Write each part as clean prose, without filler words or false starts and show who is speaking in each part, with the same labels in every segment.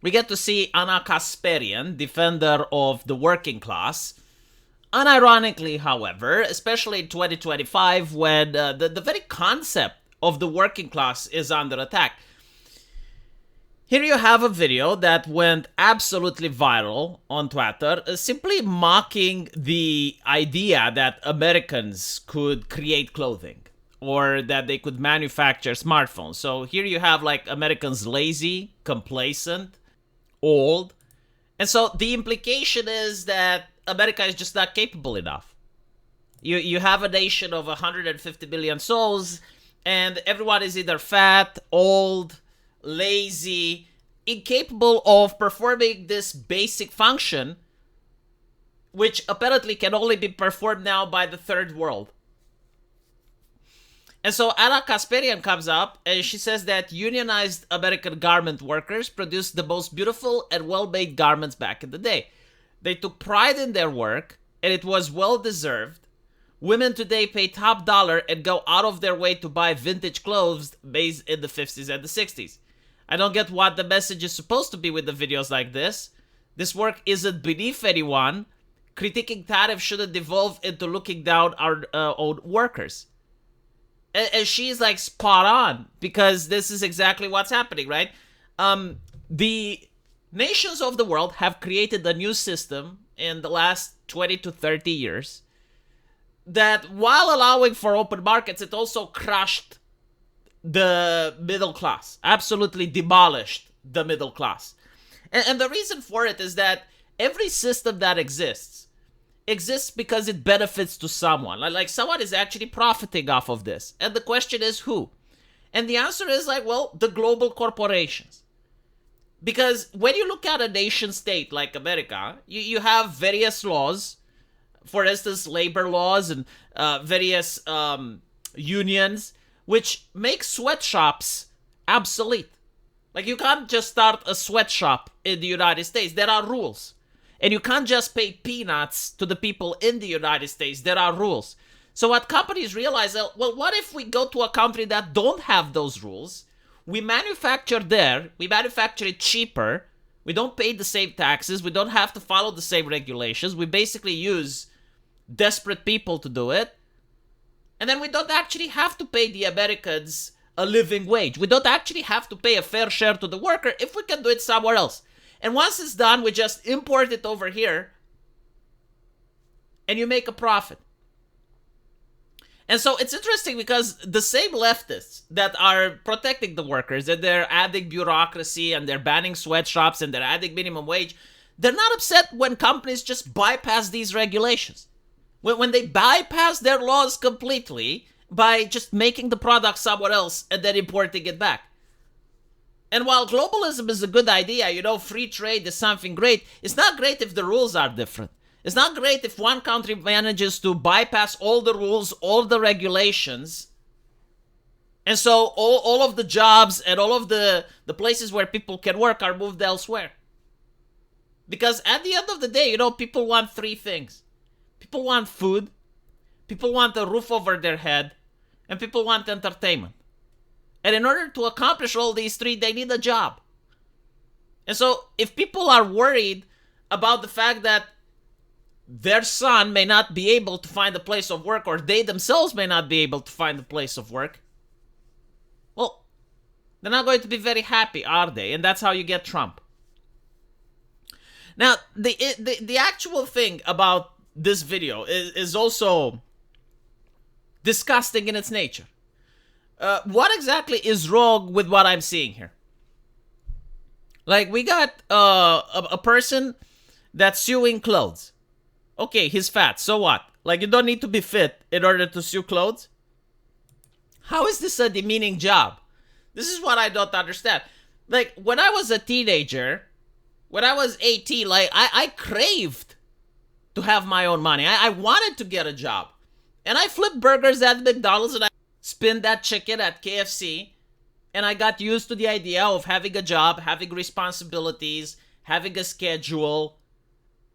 Speaker 1: We get to see Anna Kasparian, defender of the working class. Unironically, however, especially in 2025, when the very concept of the working class is under attack. Here you have a video that went absolutely viral on Twitter, simply mocking the idea that Americans could create clothing or that they could manufacture smartphones. So here you have like Americans lazy, complacent, old. And so the implication is that America is just not capable enough. You have a nation of 150 million souls, and everyone is either fat, old, lazy, incapable of performing this basic function, which apparently can only be performed now by the third world. And so Anna Kasparian comes up and she says that unionized American garment workers produced the most beautiful and well-made garments back in the day. They took pride in their work, and it was well-deserved. Women today pay top dollar and go out of their way to buy vintage clothes made in the 50s and the 60s. I don't get what the message is supposed to be with the videos like this. This work isn't beneath anyone. Critiquing tariffs shouldn't devolve into looking down our own workers. And she's like spot on, because this is exactly what's happening, right? The nations of the world have created a new system in the last 20 to 30 years that, while allowing for open markets, it also crushed the middle class, absolutely demolished the middle class. And the reason for it is that every system that exists because it benefits to someone. Like someone is actually profiting off of this. And the question is who? And the answer is like, well, the global corporations. Because when you look at a nation state like America, you have various laws, for instance, labor laws and various unions, which make sweatshops obsolete. Like you can't just start a sweatshop in the United States. There are rules. And you can't just pay peanuts to the people in the United States. There are rules. So what companies realize, well, what if we go to a country that don't have those rules? We manufacture there. We manufacture it cheaper. We don't pay the same taxes. We don't have to follow the same regulations. We basically use desperate people to do it. And then we don't actually have to pay the Americans a living wage. We don't actually have to pay a fair share to the worker if we can do it somewhere else. And once it's done, we just import it over here and you make a profit. And so it's interesting because the same leftists that are protecting the workers, and they're adding bureaucracy and they're banning sweatshops and they're adding minimum wage, they're not upset when companies just bypass these regulations. When they bypass their laws completely by just making the product somewhere else and then importing it back. And while globalism is a good idea, free trade is something great, it's not great if the rules are different. It's not great if one country manages to bypass all the rules, all the regulations. And so all of the jobs and all of the places where people can work are moved elsewhere. Because at the end of the day, people want three things. People want food, people want a roof over their head, and people want entertainment. And in order to accomplish all these three, they need a job. And so if people are worried about the fact that their son may not be able to find a place of work, or they themselves may not be able to find a place of work, well, they're not going to be very happy, are they? And that's how you get Trump. Now, the actual thing about this video is also disgusting in its nature. What exactly is wrong with what I'm seeing here? Like, we got a person that's sewing clothes. Okay, he's fat, so what? Like, you don't need to be fit in order to sew clothes? How is this a demeaning job? This is what I don't understand. Like, when I was a teenager, when I was 18, like, I craved to have my own money. I wanted to get a job. And I flipped burgers at McDonald's and I spin that chicken at KFC, and I got used to the idea of having a job, having responsibilities, having a schedule,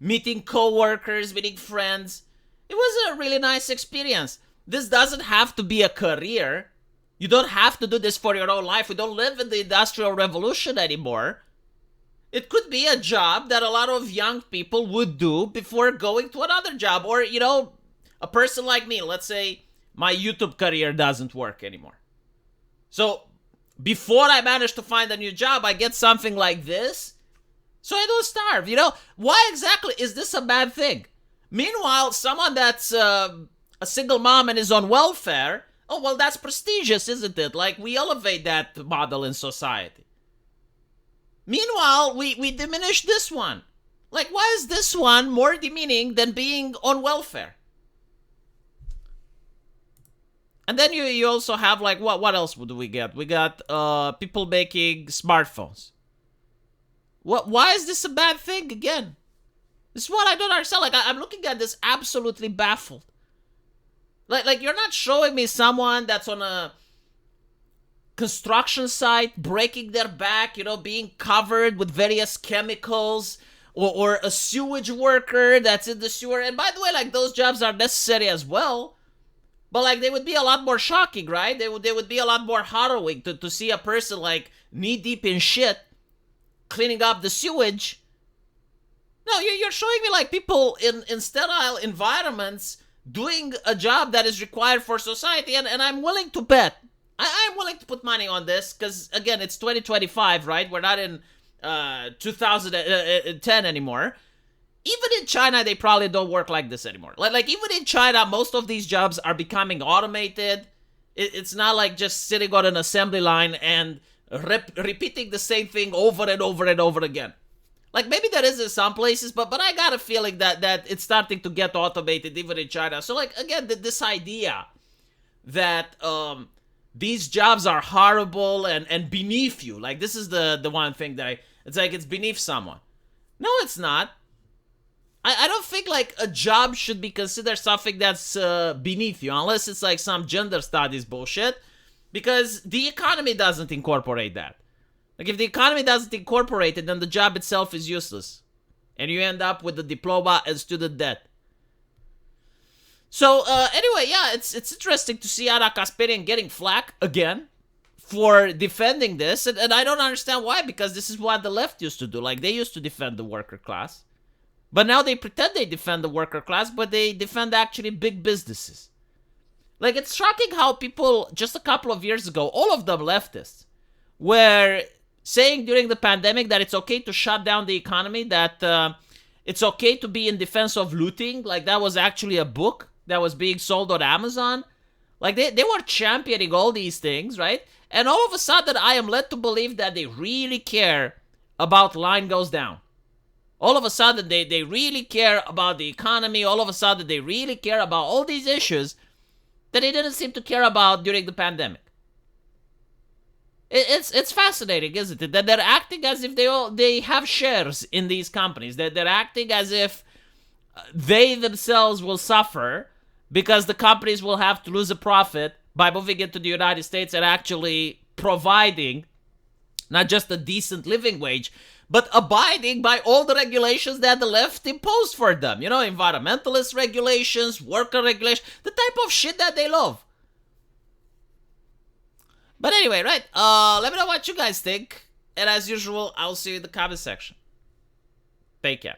Speaker 1: meeting co-workers, meeting friends. It was a really nice experience. This doesn't have to be a career. You don't have to do this for your own life. We don't live in the Industrial Revolution anymore. It could be a job that a lot of young people would do before going to another job. Or, a person like me, let's say my YouTube career doesn't work anymore. So before I manage to find a new job, I get something like this, so I don't starve. Why exactly is this a bad thing? Meanwhile, someone that's a single mom and is on welfare, oh, well, that's prestigious, isn't it? Like, we elevate that model in society. Meanwhile, we diminish this one. Like, why is this one more demeaning than being on welfare? And then you also have, like, what else do we get? We got people making smartphones. Why is this a bad thing again? This is what I don't understand. Like, I'm looking at this absolutely baffled. Like you're not showing me someone that's on a construction site breaking their back, being covered with various chemicals, or a sewage worker that's in the sewer. And by the way, like, those jobs are necessary as well. But, like, they would be a lot more shocking, right? They would be a lot more harrowing to see a person, like, knee-deep in shit, cleaning up the sewage. No, you're showing me, like, people in sterile environments doing a job that is required for society, and I'm willing to bet. I'm willing to put money on this, because, again, it's 2025, right? We're not in 2010 anymore. Even in China, they probably don't work like this anymore. Like even in China, most of these jobs are becoming automated. It's not like just sitting on an assembly line and repeating the same thing over and over and over again. Like, maybe that is in some places, but I got a feeling that it's starting to get automated even in China. So, like, again, this idea that these jobs are horrible and beneath you. Like, this is the one thing that it's like it's beneath someone. No, it's not. I don't think, like, a job should be considered something that's beneath you, unless it's, like, some gender studies bullshit, because the economy doesn't incorporate that. Like, if the economy doesn't incorporate it, then the job itself is useless, and you end up with a diploma and student debt. So, anyway, yeah, it's interesting to see Anna Kasparian getting flack again for defending this, and I don't understand why, because this is what the left used to do. Like, they used to defend the worker class. But now they pretend they defend the worker class, but they defend actually big businesses. Like, it's shocking how people, just a couple of years ago, all of them leftists, were saying during the pandemic that it's okay to shut down the economy, that it's okay to be in defense of looting. Like, that was actually a book that was being sold on Amazon. Like, they were championing all these things, right? And all of a sudden, I am led to believe that they really care about line goes down. All of a sudden, they really care about the economy. All of a sudden, they really care about all these issues that they didn't seem to care about during the pandemic. It's fascinating, isn't it? That they're acting as if they have shares in these companies. They're acting as if they themselves will suffer because the companies will have to lose a profit by moving into the United States and actually providing not just a decent living wage, but abiding by all the regulations that the left imposed for them. Environmentalist regulations, worker regulations, the type of shit that they love. But anyway, right, let me know what you guys think. And as usual, I'll see you in the comment section. Take care.